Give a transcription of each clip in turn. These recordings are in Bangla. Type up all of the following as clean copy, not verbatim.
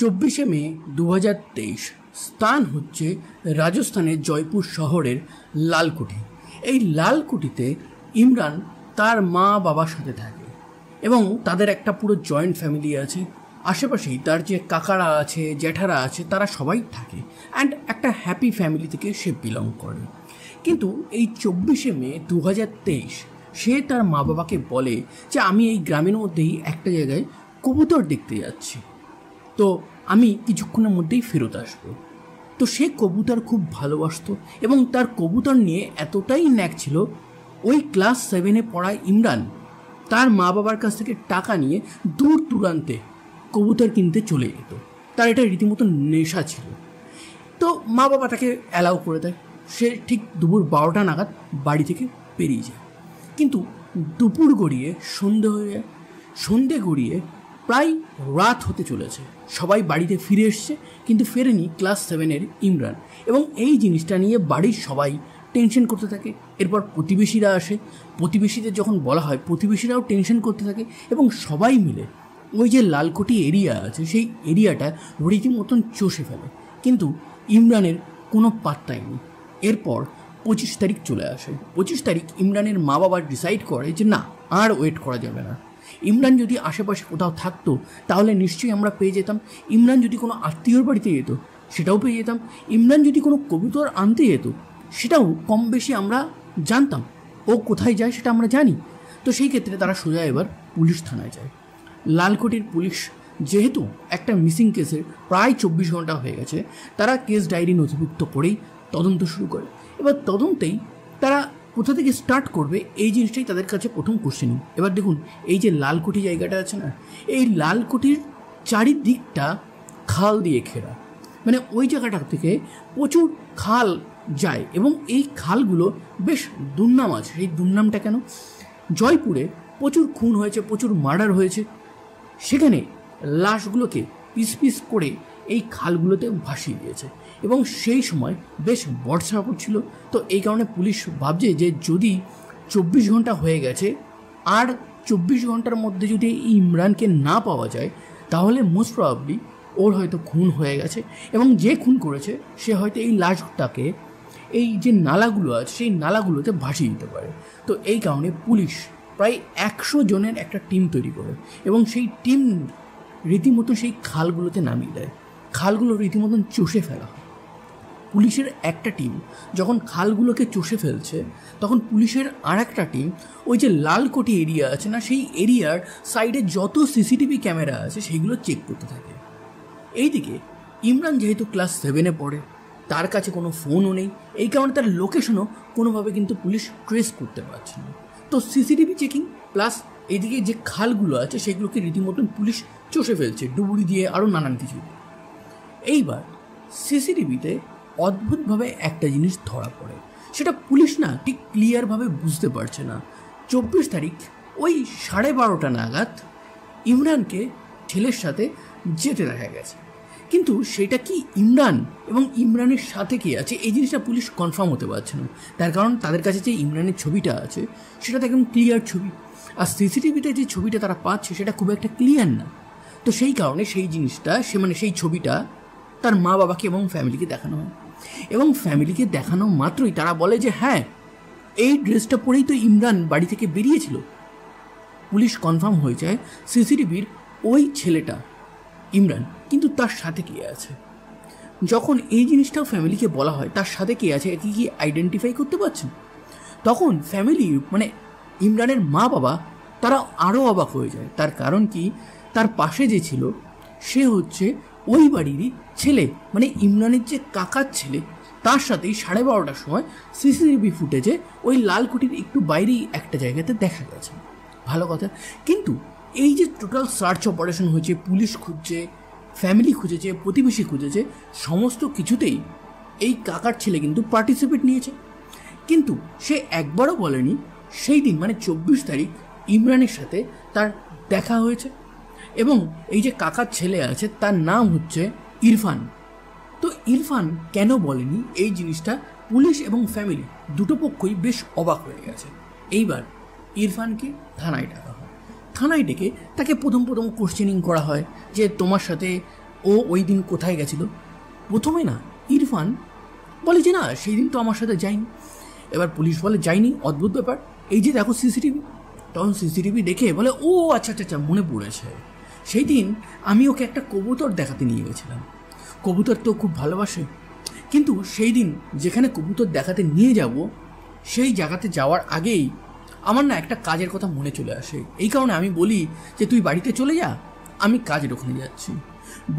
24 মে 2023 স্থান হচ্ছে রাজস্থানের জয়পুর শহরের লালকুঠি। এই লালকুঠিতে ইমরান তার মা বাবার সাথে থাকে এবং তাদের একটা পুরো জয়েন্ট ফ্যামিলি আছে। আশেপাশেই তার যে কাকারা আছে, জ্যাঠারা আছে, তারা সবাই থাকে অ্যান্ড একটা হ্যাপি ফ্যামিলি থেকে সে বিলং করে। কিন্তু এই 24 মে 2023 সে তার মা বাবাকে বলে যে আমি এই গ্রামের মধ্যেই একটা জায়গায় কবুতর দেখতে যাচ্ছি, তো আমি কিছুক্ষণের মধ্যেই ফেরত আসবো। তো সে কবুতর খুব ভালোবাসতো এবং তার কবুতর নিয়ে এতটাই ন্যাক ছিল, ওই ক্লাস 7-এ পড়া ইমরান তার মা বাবার কাছ থেকে টাকা নিয়ে দূর দূরান্তে কবুতর কিনতে চলে যেত। তার এটা রীতিমতো নেশা ছিল। তো মা বাবা তাকে অ্যালাউ করে দেয়, সে ঠিক দুপুর 12টা নাগাদ বাড়ি থেকে বেরিয়ে যায়। কিন্তু দুপুর গড়িয়ে সন্ধে হয়ে যায়, সন্ধে গড়িয়ে প্রায় রাত হতে চলেছে। সবাই বাড়িতে ফিরে এসছে, কিন্তু ফেরেনি ক্লাস 7-এর ইমরান। এবং এই জিনিসটা নিয়ে বাড়ির সবাই টেনশন করতে থাকে। এরপর প্রতিবেশীরা আসে, প্রতিবেশীদের যখন বলা হয় প্রতিবেশীরাও টেনশন করতে থাকে এবং সবাই মিলে ওই যে লালকুঠি এরিয়া আছে সেই এরিয়াটা রীতিমতন চষে ফেলে। কিন্তু ইমরানের কোনো পাত্তাই নেই। এরপর 25 তারিখ চলে আসে। 25 তারিখ ইমরানের মা বাবা ডিসাইড করে যে না, আর ওয়েট করা যাবে না। ইমরান যদি আশেপাশে কোথাও থাকতো তাহলে নিশ্চয়ই আমরা পেয়ে যেতাম। ইমরান যদি কোনো আত্মীয়র বাড়িতে যেত সেটাও পেয়ে যেতাম। ইমরান যদি কোনো কবুতর আনতে যেত সেটাও কম বেশি আমরা জানতাম। ও কোথায় যায় সেটা আমরা জানি। তো সেই ক্ষেত্রে তারা সোজা এবার পুলিশ থানায় যায়। লালকুঠির পুলিশ যেহেতু একটা মিসিং কেসের প্রায় 24 ঘন্টা হয়ে গেছে, তারা কেস ডায়েরি নথিভুক্ত করেই তদন্ত শুরু করে। এবার তদন্তেই তারা কোথা থেকে স্টার্ট করবে এই জিনিসটাই তাদের কাছে প্রথম কোশ্চেনিং। এবার দেখুন, এই যে লালকুঠি জায়গাটা আছে না, এই লালকুঠির চারিদিকটা খাল দিয়ে ঘেরা। মানে ওই জায়গাটা থেকে প্রচুর খাল যায় এবং এই খালগুলো বেশ দুর্নাম আছে। এই দুর্নামটা কেন? জয়পুরে প্রচুর খুন হয়েছে, প্রচুর মার্ডার হয়েছে। সেখানে লাশগুলোকে পিস পিস করে এই খালগুলোতে ভাসিয়ে দিয়েছে এবং সেই সময় বেশ বর্ষা পড়ছিল। তো এই কারণে পুলিশ ভাবছে যে যদি 24 ঘন্টা হয়ে গেছে আর 24 ঘন্টার মধ্যে যদি এই ইমরানকে না পাওয়া যায় তাহলে মোস্ট প্রবাবলি ওর হয়তো খুন হয়ে গেছে এবং যে খুন করেছে সে হয়তো এই লাশটাকে এই যে নালাগুলো আছে সেই নালাগুলোতে ভাসিয়ে দিতে পারে। তো এই কারণে পুলিশ প্রায় 100 জনের একটা টিম তৈরি করে এবং সেই টিম রীতিমতো সেই খালগুলোতে নামিয়ে দেয়। খালগুলো রীতিমতন চষে ফেলা হয়। পুলিশের একটা টিম যখন খালগুলোকে চষে ফেলছে তখন পুলিশের আর একটা টিম ওই যে লালকুঠি এরিয়া আছে না, সেই এরিয়ার সাইডে যত সিসিটিভি ক্যামেরা আছে সেইগুলো চেক করতে থাকে। এইদিকে ইমরান যেহেতু ক্লাস 7-এ পড়ে, তার কাছে কোনো ফোনও নেই, এই কারণে তার লোকেশনও কোনোভাবে কিন্তু পুলিশ ট্রেস করতে পারছে না। তো সিসিটিভি চেকিং প্লাস এইদিকে যে খালগুলো আছে সেগুলোকে রীতিমতন পুলিশ চষে ফেলছে ডুবুরি দিয়ে, আরও নানান কিছু। এইবার সিসিটিভিতে অদ্ভুতভাবে একটা জিনিস ধরা পড়ে, সেটা পুলিশ না ঠিক ক্লিয়ারভাবে বুঝতে পারছে না। 24 তারিখ ওই 12:30 নাগাদ ইমরানকে ছেলের সাথে যেতে দেখা গেছে, কিন্তু সেটা কি ইমরান এবং ইমরানের সাথে কে আছে এই জিনিসটা পুলিশ কনফার্ম হতে পারছে না। তার কারণ তাদের কাছে যে ইমরানের ছবিটা আছে সেটা তো একদম ক্লিয়ার ছবি, আর সিসিটিভিতে যে ছবিটা তারা পাচ্ছে সেটা খুব একটা ক্লিয়ার না। তো সেই কারণে সেই জিনিসটা সেই ছবিটা তার মা বাবাকে এবং ফ্যামিলিকে দেখানো হয় এবং ফ্যামিলিকে দেখানো মাত্রই তারা বলে যে হ্যাঁ, এই ড্রেসটা পরেই তো ইমরান বাড়ি থেকে বেরিয়েছিল। পুলিশ কনফার্ম হয়ে যায় সিসিটিভির ওই ছেলেটা ইমরান, কিন্তু তার সাথে কে আছে? যখন এই জিনিসটাও ফ্যামিলিকে বলা হয় তার সাথে কে আছে একে কি আইডেন্টিফাই করতে পারছেন, তখন ফ্যামিলি ইমরানের মা বাবা তারা আরও অবাক হয়ে যায়। তার কারণ কি, তার পাশে যে ছিল সে হচ্ছে ওই বাড়িরই ছেলে, ইমরানের যে কাকার ছেলে, তার সাথেই 12:30টার সময় সিসিটিভি ফুটেজে ওই লালকুঠির একটু বাইরেই একটা জায়গাতে দেখা গেছে। ভালো কথা, কিন্তু এই যে টোটাল সার্চ অপারেশন হয়েছে, পুলিশ খুঁজছে, ফ্যামিলি খুঁজেছে, প্রতিবেশী খুঁজেছে, সমস্ত কিছুতেই এই কাকার ছেলে কিন্তু পার্টিসিপেট নিয়েছে। কিন্তু সে একবারও বলেনি সেই দিন 24 তারিখ ইমরানের সাথে তার দেখা হয়েছে। এবং এই যে কাকার ছেলে আছে তার নাম হচ্ছে ইরফান। তো ইরফান কেন বলেনি এই জিনিসটা পুলিশ এবং ফ্যামিলি দুটো পক্ষই বেশ অবাক হয়ে গেছে। এইবার ইরফানকে থানায় ডাকা হয়। থানায় ডেকে তাকে প্রথম কোশ্চেনিং করা হয় যে তোমার সাথে ও ওই দিন কোথায় গেছিল। প্রথমে না ইরফান বলে যে না সেই দিন তো আমার সাথে যায়নি। এবার পুলিশ বলে যায়নি, অদ্ভুত ব্যাপার, এই যে দেখো সিসিটিভি। তখন সিসিটিভি দেখে বলে ও আচ্ছা আচ্ছা আচ্ছা মনে পড়েছে, সেই দিন আমি ওকে একটা কবুতর দেখাতে নিয়ে গেছিলাম, কবুতর তো খুব ভালোবাসে। কিন্তু সেই দিন যেখানে কবুতর দেখাতে নিয়ে যাব সেই জায়গাতে যাওয়ার আগেই আমার না একটা কাজের কথা মনে চলে আসে, এই কারণে আমি বলি যে তুই বাড়িতে চলে যা, আমি কাজের ওখানে যাচ্ছি।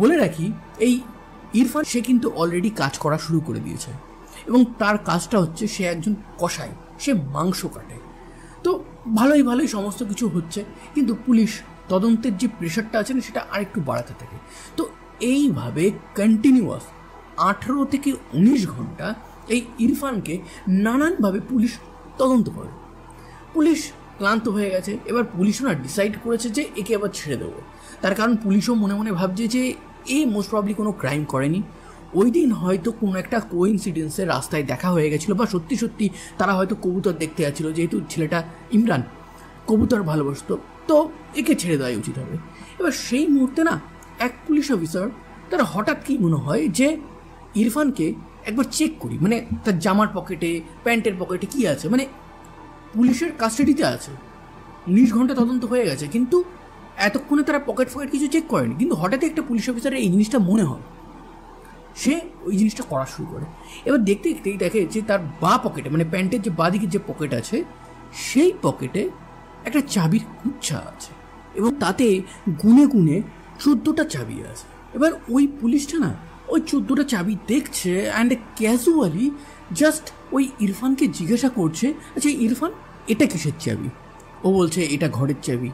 বলে রাখি এই ইরফান সে কিন্তু অলরেডি কাজ করা শুরু করে দিয়েছে এবং তার কাজটা হচ্ছে সে একজন কসাই, সে মাংস কাটে। তো ভালোই ভালোই সমস্ত কিছু হচ্ছে, কিন্তু পুলিশ তদন্তের যে প্রেশারটা আছে না সেটা আরেকটু বাড়াতে থাকে। তো এইভাবে কন্টিনিউয়াস 18 থেকে 19 ঘন্টা এই ইরফানকে নানানভাবে পুলিশ তদন্ত করে। পুলিশ ক্লান্ত হয়ে গেছে, এবার পুলিশও না ডিসাইড করেছে যে একে আবার ছেড়ে দেবো। তার কারণ পুলিশও মনে মনে ভাবছে যে এ মোস্ট প্রবলি কোনো ক্রাইম করেনি, ওই দিন হয়তো কোনো একটা কোইন্সিডেন্সে রাস্তায় দেখা হয়ে গেছিলো, বা সত্যি সত্যি তারা হয়তো কবুতর দেখতে যাচ্ছিলো, যেহেতু ছেলেটা ইমরান কবুতর ভালোবাসতো, তো একে ছেড়ে দেওয়াই উচিত হবে। এবার সেই মুহূর্তে না এক পুলিশ অফিসার তার হঠাৎ কি মনে হয় যে ইরফানকে একবার চেক করি, মানে তার জামার পকেটে প্যান্টের পকেটে কি আছে, মানে পুলিশের কাস্টাডিতে আছে, 19 ঘন্টা তদন্ত হয়ে গেছে, কিন্তু এতক্ষণে তারা পকেট কিছু চেক করেনি। কিন্তু হঠাৎই একটা পুলিশ অফিসারের এই জিনিসটা মনে হয়, সে ওই জিনিসটা করা শুরু করে। এবার দেখতে দেখতেই দেখে যে তার বা পকেটে, মানে প্যান্টের যে বা দিকের যে পকেট আছে সেই পকেটে একটা চাবির গুচ্ছা আছে এবং তাতে গুনে গুনে 14টা চাবি আছে। এবার ওই পুলিশটা না ওই 14টা চাবি দেখছে অ্যান্ড ক্যাজুয়ালি জাস্ট ওই ইরফানকে জিজ্ঞাসা করছে, আচ্ছা ইরফান এটা কিসের চাবি? ও বলছে এটা ঘরের চাবি,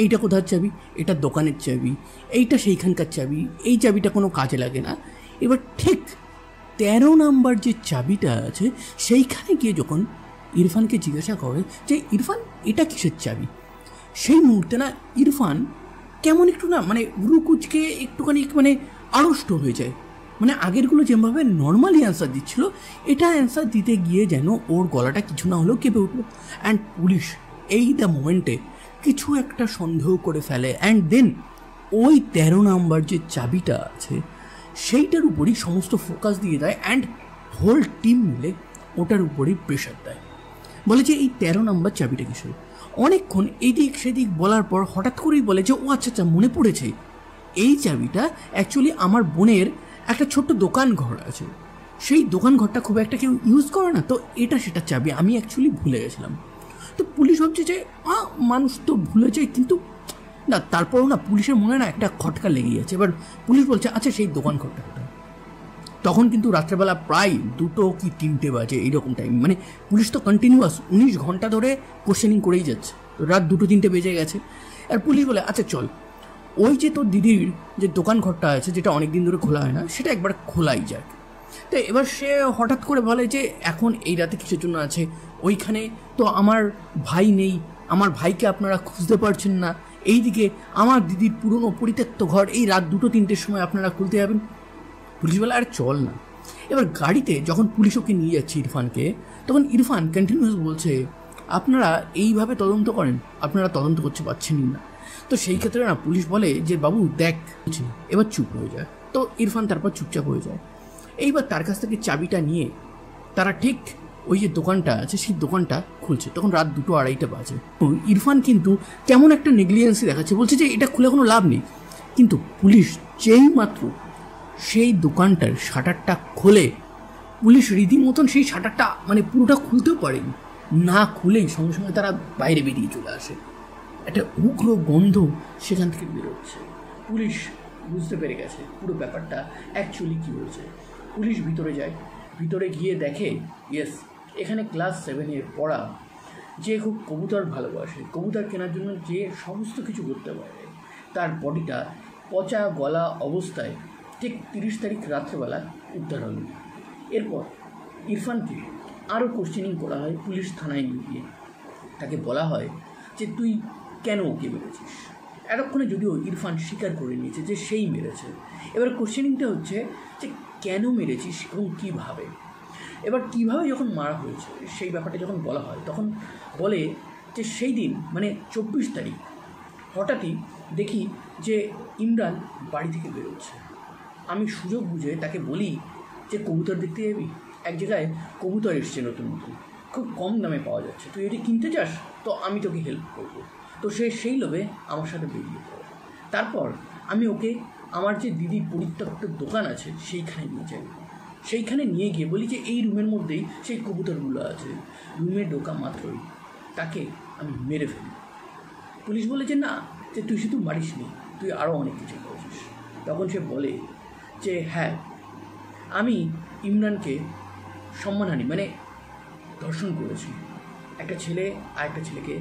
এইটা কোথার চাবি, এটা দোকানের চাবি, এইটা সেইখানকার চাবি, এই চাবিটা কোনো কাজে লাগে না। এবার ঠিক 13 নাম্বার যে চাবিটা আছে সেইখানে গিয়ে যখন ইরফানকে জিজ্ঞাসা করে যে ইরফান এটা কিসের চাবি, সেই মুহূর্তে না ইরফান কেমন একটু না মানে রুকুচকে একটুখানি মানে আড়ষ্ট হয়ে যায়। মানে আগেরগুলো যেভাবে নর্মালি অ্যান্সার দিচ্ছিল, এটা অ্যান্সার দিতে গিয়ে যেন ওর গলাটা কিছু না হলেও কেঁপে উঠলো। অ্যান্ড পুলিশ এই দ্য মোমেন্টে কিছু একটা সন্দেহ করে ফেলে অ্যান্ড দেন ওই 13 নাম্বার যে চাবিটা আছে সেইটার উপরই সমস্ত ফোকাস দিয়ে দেয় অ্যান্ড হোল টিম মিলে ওটার উপরেই প্রেশার দেয়। বলে যে এই 13 নাম্বার চাবিটা কিসের? অনেকক্ষণ এদিক সেদিক বলার পর হঠাৎ করেই বলে যে ও আচ্ছা আচ্ছা মনে পড়েছে, এই চাবিটা অ্যাকচুয়ালি আমার বোনের একটা ছোট্ট দোকান ঘর আছে, সেই দোকান ঘরটা খুব একটা কেউ ইউজ করে না, তো এটা সেটা চাবি, আমি অ্যাকচুয়ালি ভুলে গেছিলাম। তো পুলিশ ভাবছে যে মানুষ তো ভুলে যায়, কিন্তু না তারপরেও না পুলিশের মনে না একটা খটকা লেগেই আছে। এবার পুলিশ বলছে আচ্ছা সেই দোকান ঘরটা কোথায়? তখন কিন্তু রাত্রেবেলা প্রায় 2টো কি 3টে বাজে এইরকম টাইম, মানে পুলিশ তো কন্টিনিউয়াস 19 ঘন্টা ধরে কোশ্চেনিং করেই যাচ্ছে, তো রাত 2-3টে বেজে গেছে। আর পুলিশ বলে আচ্ছা চল ওই যে তোর দিদির যে দোকান ঘরটা আছে যেটা অনেক দিন ধরে খোলা হয় না সেটা একবার খোলাই যাক। তো এবার সে হঠাৎ করে বলে যে এখন এই রাতে কিসের জন্য আছে ওইখানে, তো আমার ভাই নেই, আমার ভাইকে আপনারা খুঁজতে পারছেন না, এইদিকে আমার দিদির পুরনো পরিত্যক্ত ঘর এই রাত 2-3টের সময় আপনারা খুলতে যাবেন। পুলিশ বলে আর চল না। এবার গাড়িতে যখন পুলিশ ওকে নিয়ে যাচ্ছে ইরফানকে, তখন ইরফান কন্টিনিউয়াস বলছে আপনারা এইভাবে তদন্ত করেন, আপনারা তদন্ত করতে পারছেন না। তো সেই ক্ষেত্রে না পুলিশ বলে যে বাবু দেখ, এবার চুপ হয়ে যায়। তো ইরফান তারপর চুপচাপ হয়ে যায়। এইবার তার কাছ থেকে চাবিটা নিয়ে তারা ঠিক ওই যে দোকানটা আছে সেই দোকানটা খুলছে, তখন রাত 2-2:30 বাজে। ইরফান কিন্তু কেমন একটা নেগলিজেন্সি দেখাচ্ছে, বলছে যে এটা খুলে কোনো লাভ নেই। কিন্তু পুলিশ যেই মাত্র সেই দোকানটার শাটারটা খোলে, পুলিশ রীতিমতন সেই শাটারটা মানে পুরোটা খুলতেও পারেনি, না খুলেই সঙ্গে সঙ্গে তারা বাইরে বেরিয়ে চলে আসে। একটা উগ্র গন্ধ সেখান থেকে বেরোচ্ছে। পুলিশ বুঝতে পেরে গেছে পুরো ব্যাপারটা অ্যাকচুয়ালি কী হয়েছে। পুলিশ ভিতরে যায়, ভিতরে গিয়ে দেখে ইয়েস এখানে ক্লাস 7-এ পড়া যে খুব কবুতর ভালোবাসে, কবুতর কেনার জন্য যে সমস্ত কিছু করতে পারে, তার বডিটা পচা গলা অবস্থায় ঠিক 30 তারিখ রাত্রেবেলা উদ্ধার হল। এরপর ইরফানকে আরও কোশ্চেনিং করা হয় পুলিশ থানায় নিয়ে গিয়ে। তাকে বলা হয় যে তুই কেন ওকে মেরেছিস? এতক্ষণে যদিও ইরফান স্বীকার করে নিয়েছে যে সেই মেরেছে। এবার কোশ্চেনিংটা হচ্ছে যে কেন মেরেছিস এবং কীভাবে। এবার কীভাবে যখন মারা হয়েছে সেই ব্যাপারটা যখন বলা হয় তখন বলে যে সেই দিন মানে 24 তারিখ হঠাৎই দেখি যে ইমরান বাড়ি থেকে বেরোচ্ছে আমি সুযোগ বুঝে তাকে বলি যে কবুতর দেখতে যাবি, এক জায়গায় কবুতর এসছে নতুন নতুন, খুব কম দামে পাওয়া যাচ্ছে, তুই এটি কিনতে চাস তো আমি তোকে হেল্প করবো। তো সে সেই লোভে আমার সাথে বেরিয়ে পড়ে। তারপর আমি ওকে আমার যে দিদির পরিত্যক্ত দোকান আছে সেইখানে নিয়ে যাই। সেইখানে নিয়ে গিয়ে বলি যে এই রুমের মধ্যেই সেই কবুতরগুলো আছে। রুমে ঢোকা মাত্রই তাকে আমি মেরে ফেলি। পুলিশ বলে যে না, যে তুই শুধু মারিস নি, তুই আরও অনেক কিছু করেছিস। তখন সে বলে যে হ্যাঁ, আমি ইমরানকে সম্মানহানি মানে ধর্ষণ করেছি। একটা ছেলে আর একটা ছেলেকে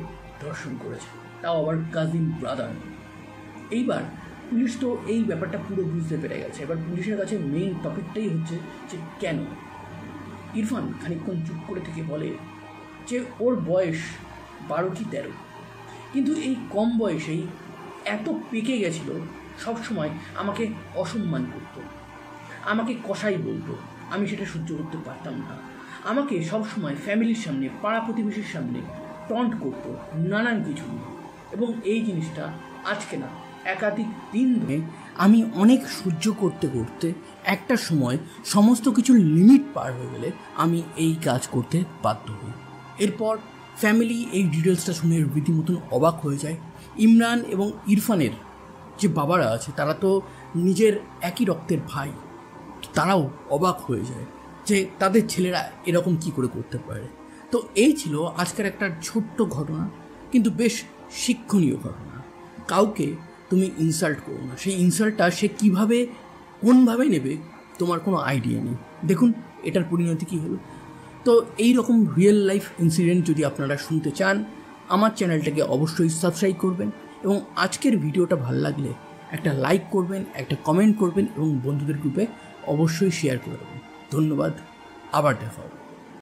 ধর্ষণ করেছে, তাও আবার কাজিন ব্রাদার। এইবার পুলিশ তো এই ব্যাপারটা পুরো বুঝতে পেরে গেছে। এবার পুলিশের কাছে মেইন টপিকটাই হচ্ছে যে কেন। ইরফান খানিকক্ষণ চুপ করে থেকে বলে যে ওর বয়স 12 কি 13, কিন্তু এই কম বয়সেই এত পেকে গেছিল, সবসময় আমাকে অসম্মান করতো, আমাকে কসাই বলতো, আমি সেটা সহ্য করতে পারতাম না। আমাকে সবসময় ফ্যামিলির সামনে, পাড়া প্রতিবেশীর সামনে টন্ট করতো নানান কিছু। এবং এই জিনিসটা আজকে না, একাধিক দিন ধরে আমি অনেক সহ্য করতে করতে একটা সময় সমস্ত কিছুর লিমিট পার হয়ে গেলে আমি এই কাজ করতে বাধ্য হই। এরপর ফ্যামিলি এই ডিটেলসটা শুনে রীতিমতন অবাক হয়ে যায়। ইমরান এবং ইরফানের যে বাবারা আছে তারা তো নিজের একই রক্তের ভাই, তারাও অবাক হয়ে যায় যে তাদের ছেলেরা এরকম কি করে করতে পারে। তো এই ছিল আজকের একটা ছোট্ট ঘটনা, কিন্তু বেশ শিক্ষণীয় ঘটনা। কাউকে তুমি ইনসাল্ট করো না, সেই ইনসাল্টটা সে কীভাবে কোনভাবে নেবে তোমার কোনো আইডিয়া নেই। দেখুন এটার পরিণতি কী হলো। তো এই রকম রিয়েল লাইফ ইনসিডেন্ট যদি আপনারা শুনতে চান, আমার চ্যানেলটাকে অবশ্যই সাবস্ক্রাইব করবেন, এবং আজকের ভিডিওটা ভালো লাগলে একটা লাইক করবেন, একটা কমেন্ট করবেন, এবং বন্ধুদের গ্রুপে অবশ্যই শেয়ার করে দেবেন। ধন্যবাদ, আবার দেখা হবে।